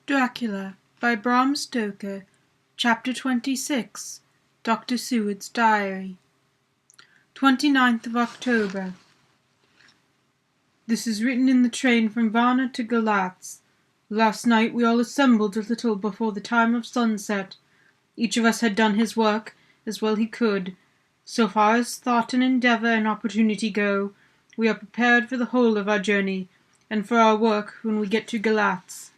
Dracula by Bram Stoker. Chapter 26. Dr. Seward's Diary. 29th of October. This is written in the train from Varna to Galatz. Last night we all assembled a little before the time of sunset. Each of us had done his work as well he could. So far as thought and endeavour and opportunity go, we are prepared for the whole of our journey, and for our work when we get to Galatz.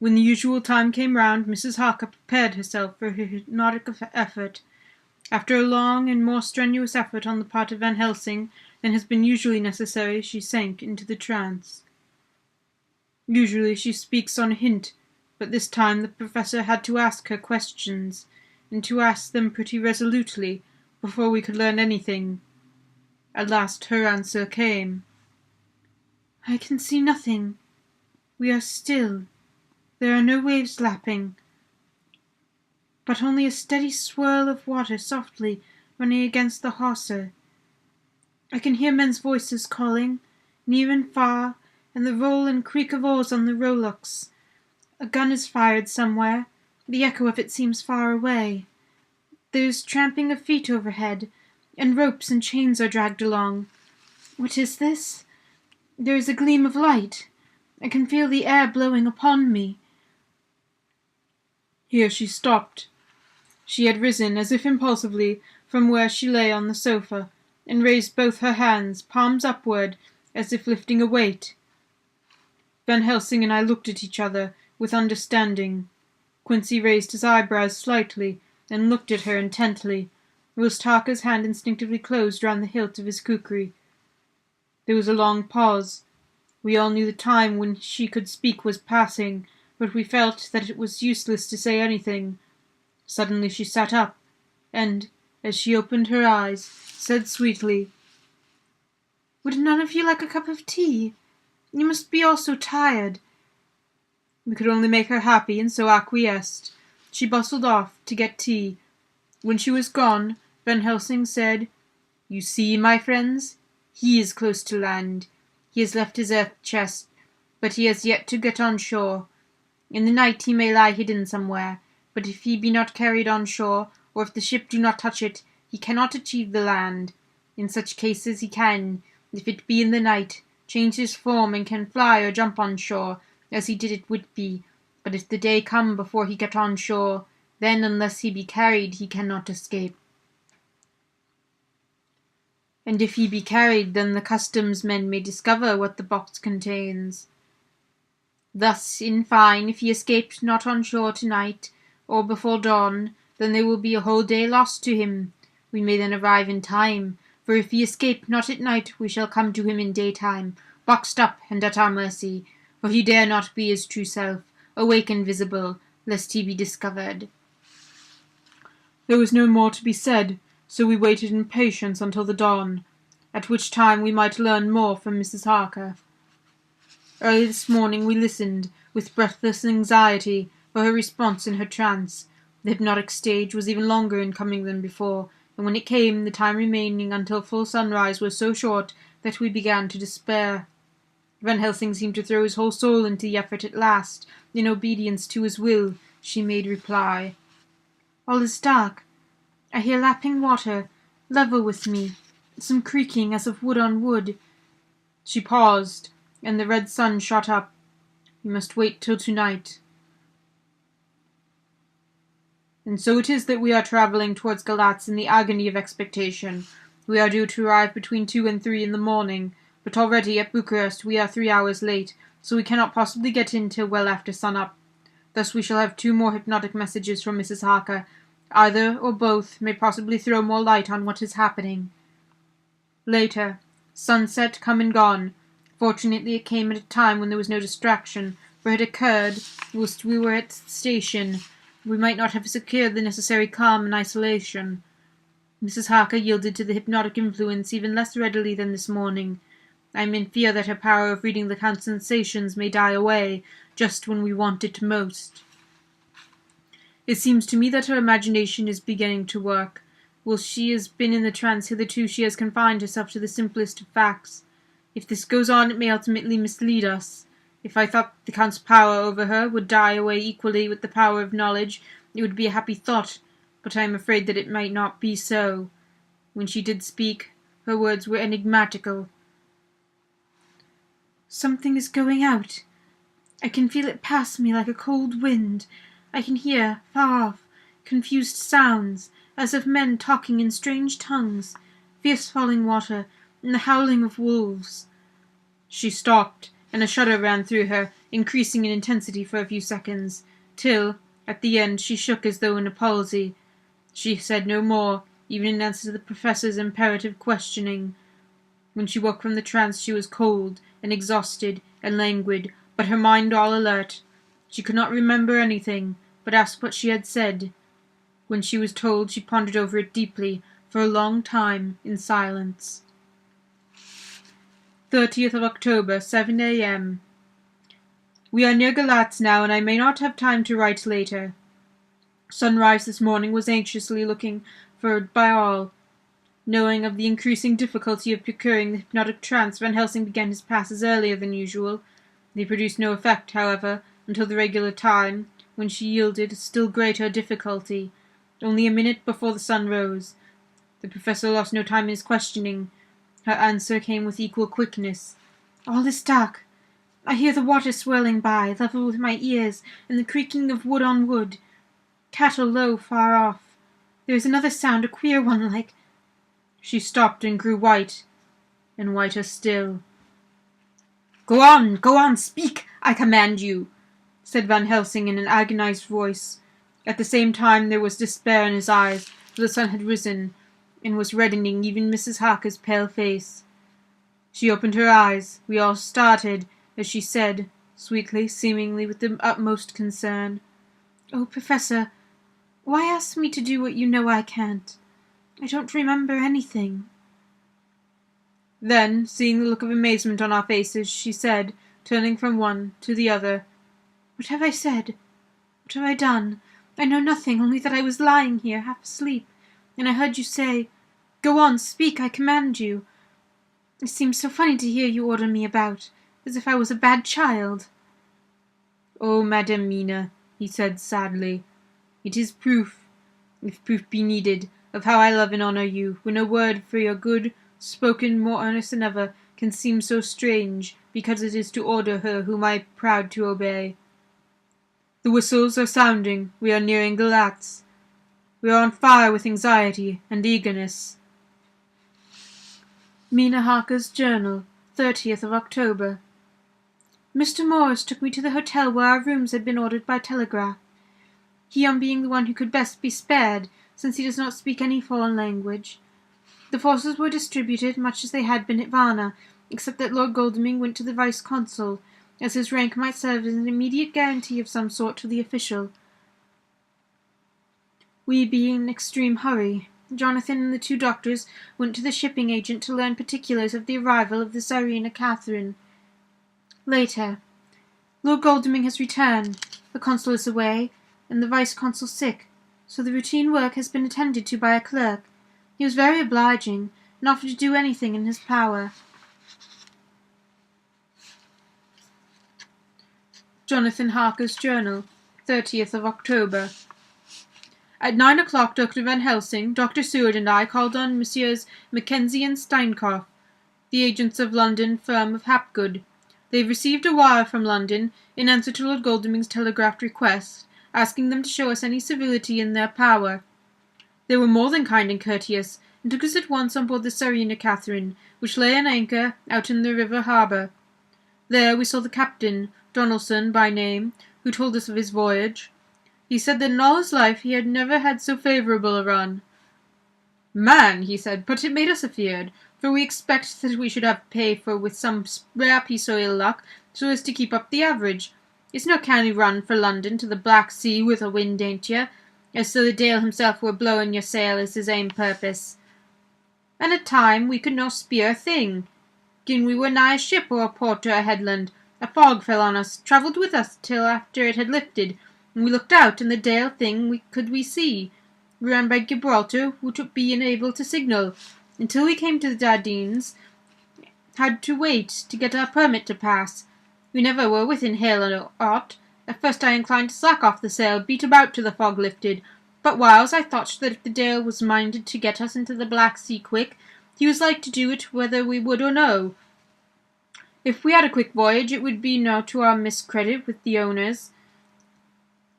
When the usual time came round, Mrs. Harker prepared herself for her hypnotic effort. After a long and more strenuous effort on the part of Van Helsing than has been usually necessary, she sank into the trance. Usually she speaks on a hint, but this time the professor had to ask her questions, and to ask them pretty resolutely, before we could learn anything. At last her answer came. "I can see nothing. We are still. There are no waves lapping, but only a steady swirl of water softly running against the hawser. I can hear men's voices calling, near and far, and the roll and creak of oars on the rowlocks. A gun is fired somewhere. The echo of it seems far away. There is tramping of feet overhead, and ropes and chains are dragged along. What is this? There is a gleam of light. I can feel the air blowing upon me." Here she stopped. She had risen, as if impulsively, from where she lay on the sofa, and raised both her hands, palms upward, as if lifting a weight. Van Helsing and I looked at each other, with understanding. Quincy raised his eyebrows slightly, and looked at her intently, whilst Harker's hand instinctively closed round the hilt of his kukri. There was a long pause. We all knew the time when she could speak was passing, but we felt that it was useless to say anything. Suddenly she sat up, and, as she opened her eyes, said sweetly, "Would none of you like a cup of tea? You must be all so tired." We could only make her happy, and so acquiesced. She bustled off to get tea. When she was gone, Van Helsing said, "You see, my friends, he is close to land. He has left his earth chest, but he has yet to get on shore. In the night he may lie hidden somewhere, but if he be not carried on shore, or if the ship do not touch it, he cannot achieve the land. In such cases he can, if it be in the night, change his form and can fly or jump on shore, as he did at Whitby, but if the day come before he get on shore, then unless he be carried he cannot escape. And if he be carried, then the customs men may discover what the box contains. Thus, in fine, if he escaped not on shore tonight, or before dawn, then there will be a whole day lost to him. We may then arrive in time, for if he escape not at night, we shall come to him in daytime, boxed up and at our mercy, for he dare not be his true self, awake and visible, lest he be discovered." There was no more to be said, so we waited in patience until the dawn, at which time we might learn more from Mrs. Harker. Early this morning we listened, with breathless anxiety, for her response in her trance. The hypnotic stage was even longer in coming than before, and when it came, the time remaining until full sunrise was so short that we began to despair. Van Helsing seemed to throw his whole soul into the effort at last. In obedience to his will, she made reply. "All is dark. I hear lapping water, level with me, some creaking as of wood on wood." She paused, and the red sun shot up. "You must wait till tonight." And so it is that we are travelling towards Galatz in the agony of expectation. We are due to arrive between 2 and 3 in the morning, but already at Bucharest we are 3 hours late, so we cannot possibly get in till well after sun-up. Thus we shall have 2 more hypnotic messages from Mrs. Harker. Either or both may possibly throw more light on what is happening. Later. Sunset come and gone. Fortunately it came at a time when there was no distraction, for it occurred whilst we were at the station. We might not have secured the necessary calm and isolation. Mrs. Harker yielded to the hypnotic influence even less readily than this morning. I am in fear that her power of reading the Count's sensations may die away, just when we want it most. It seems to me that her imagination is beginning to work. Whilst she has been in the trance hitherto, she has confined herself to the simplest of facts. If this goes on, it may ultimately mislead us. If I thought the Count's power over her would die away equally with the power of knowledge, it would be a happy thought, but I am afraid that it might not be so. When she did speak, her words were enigmatical. Something is going out. I can feel it pass me like a cold wind. I can hear, far off, confused sounds, as of men talking in strange tongues, fierce falling water, and the howling of wolves. She stopped, and a shudder ran through her, increasing in intensity for a few seconds, till, at the end, she shook as though in a palsy. She said no more, even in answer to the Professor's imperative questioning. When she woke from the trance she was cold, and exhausted, and languid, but her mind all alert. She could not remember anything, but asked what she had said. When she was told, she pondered over it deeply, for a long time, in silence. 30th of October, 7 a.m. We are near Galatz now, and I may not have time to write later. Sunrise this morning was anxiously looking for by all. Knowing of the increasing difficulty of procuring the hypnotic trance, Van Helsing began his passes earlier than usual. They produced no effect, however, until the regular time, when she yielded still greater difficulty, only a minute before the sun rose. The Professor lost no time in his questioning. Her answer came with equal quickness. All is dark. I hear the water swirling by, level with my ears, and the creaking of wood on wood. Cattle low far off. There is another sound, a queer one, like... She stopped and grew white, and whiter still. Go on, speak, I command you, said Van Helsing in an agonized voice. At the same time there was despair in his eyes, for the sun had risen, and was reddening even Mrs. Harker's pale face. She opened her eyes. We all started, as she said, sweetly, seemingly with the utmost concern, Oh, Professor, why ask me to do what you know I can't? I don't remember anything. Then, seeing the look of amazement on our faces, she said, turning from one to the other, What have I said? What have I done? I know nothing, only that I was lying here, half asleep, and I heard you say, Go on, speak, I command you. It seems so funny to hear you order me about, as if I was a bad child. Oh, Madam Mina, he said sadly, it is proof, if proof be needed, of how I love and honour you, when a word for your good, spoken more earnest than ever, can seem so strange, because it is to order her whom I proud to obey. The whistles are sounding, we are nearing Galatz. We are on fire with anxiety and eagerness. Mina Harker's Journal, 30th of October. Mr. Morris took me to the hotel where our rooms had been ordered by telegraph. He on being the one who could best be spared, since he does not speak any foreign language. The forces were distributed much as they had been at Varna, except that Lord Godalming went to the Vice-Consul, as his rank might serve as an immediate guarantee of some sort to the official. We being in extreme hurry, Jonathan and the two doctors went to the shipping agent to learn particulars of the arrival of the Tsarina Catherine. Later. Lord Godalming has returned, the consul is away, and the Vice-Consul sick, so the routine work has been attended to by a clerk. He was very obliging, and offered to do anything in his power. Jonathan Harker's Journal, 30th of October. At 9 o'clock, Dr. Van Helsing, Dr. Seward, and I called on Messrs. Mackenzie and Steinkopf, the agents of London firm of Hapgood. They have received a wire from London, in answer to Lord Godalming's telegraphed request, asking them to show us any civility in their power. They were more than kind and courteous, and took us at once on board the Tsarina Catherine, which lay at anchor out in the river harbour. There we saw the captain, Donaldson by name, who told us of his voyage. He said that in all his life he had never had so favourable a run. Man, he said, but it made us afeard, for we expect that we should have pay for with some rare piece o' ill luck, so as to keep up the average. It's no canny run for London to the Black Sea with a wind, ain't ye, as though the Dale himself were blowing your sail as his aim purpose. And at time we could no speer a thing. Gin we were nigh a ship or a port or a headland, a fog fell on us, travelled with us till after it had lifted, and we looked out, and the Dale thing could we see. We ran by Gibraltar, without being able to signal, until we came to the Dardines, had to wait to get our permit to pass. We never were within hail or aught. At first I inclined to slack off the sail, beat about till the fog lifted, but whiles I thought that if the Dale was minded to get us into the Black Sea quick, he was like to do it whether we would or no. If we had a quick voyage, it would be no to our miscredit with the owners,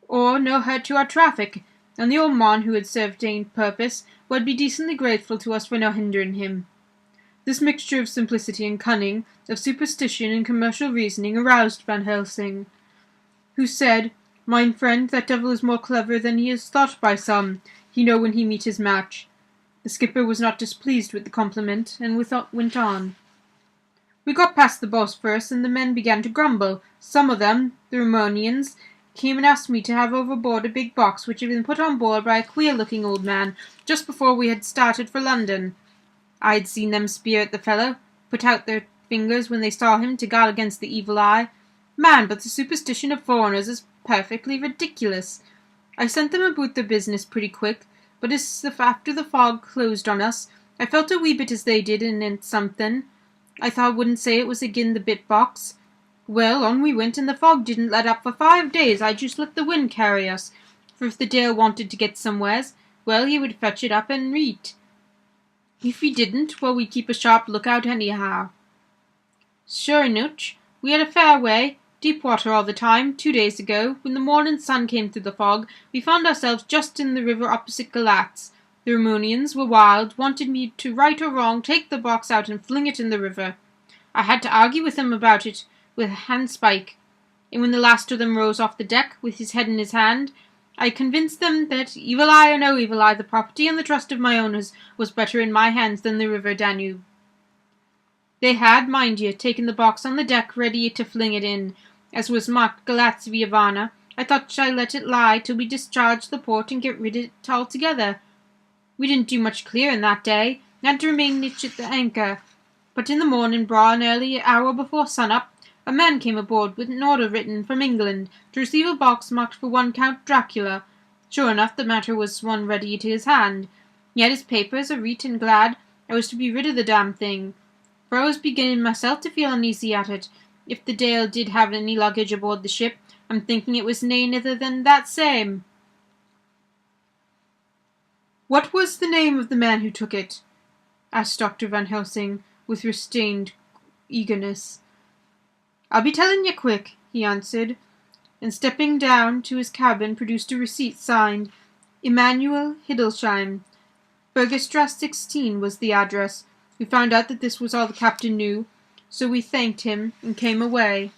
or no hurt to our traffic, and the old mon who had served ane purpose would be decently grateful to us for no hindering him. This mixture of simplicity and cunning, of superstition and commercial reasoning, aroused Van Helsing, who said, "Mine friend, that devil is more clever than he is thought by some. He know when he meet his match." The skipper was not displeased with the compliment, and went on. We got past the Bosphorus, and the men began to grumble. Some of them, the Romanians, came and asked me to have overboard a big box which had been put on board by a queer-looking old man just before we had started for London. I had seen them speer at the fellow, put out their fingers when they saw him to guard against the evil eye. Man, but the superstition of foreigners is perfectly ridiculous. I sent them about their business pretty quick, but as after the fog closed on us, I felt a wee bit as they did, and it's something. I thought I wouldn't say it was agin the bit box. Well, on we went, and the fog didn't let up for 5 days. I just let the wind carry us, for if the Dale wanted to get somewheres, well, he would fetch it up and reet. If he didn't, well, we'd keep a sharp lookout anyhow. Sure enough, we had a fair way, deep water all the time. 2 days ago, when the morning sun came through the fog, we found ourselves just in the river opposite Galatz. The Romanians were wild, wanted me to right or wrong take the box out and fling it in the river. I had to argue with them about it with a handspike, and when the last of them rose off the deck with his head in his hand, I convinced them that, evil eye or no evil eye, the property and the trust of my owners was better in my hands than the river Danube. They had, mind ye, taken the box on the deck ready to fling it in, as was marked Galatz via Varna. I thought I'd let it lie till we discharged the port and get rid of it altogether. We didn't do much clearing that day, and had to remain niche at the anchor. But in the morning, braw, an early hour before sun-up, a man came aboard with an order written from England to receive a box marked for one Count Dracula. Sure enough, the matter was one ready to his hand. He had his papers, a reet and glad I was to be rid of the damn thing, for I was beginning myself to feel uneasy at it. If the Dale did have any luggage aboard the ship, I'm thinking it was nae other than that same. What was the name of the man who took it? Asked Dr. Van Helsing, with restrained eagerness. I'll be telling you quick, he answered, and stepping down to his cabin produced a receipt signed Emanuel Hildesheim. Bergerstrasse 16 was the address. We found out that this was all the captain knew, so we thanked him and came away.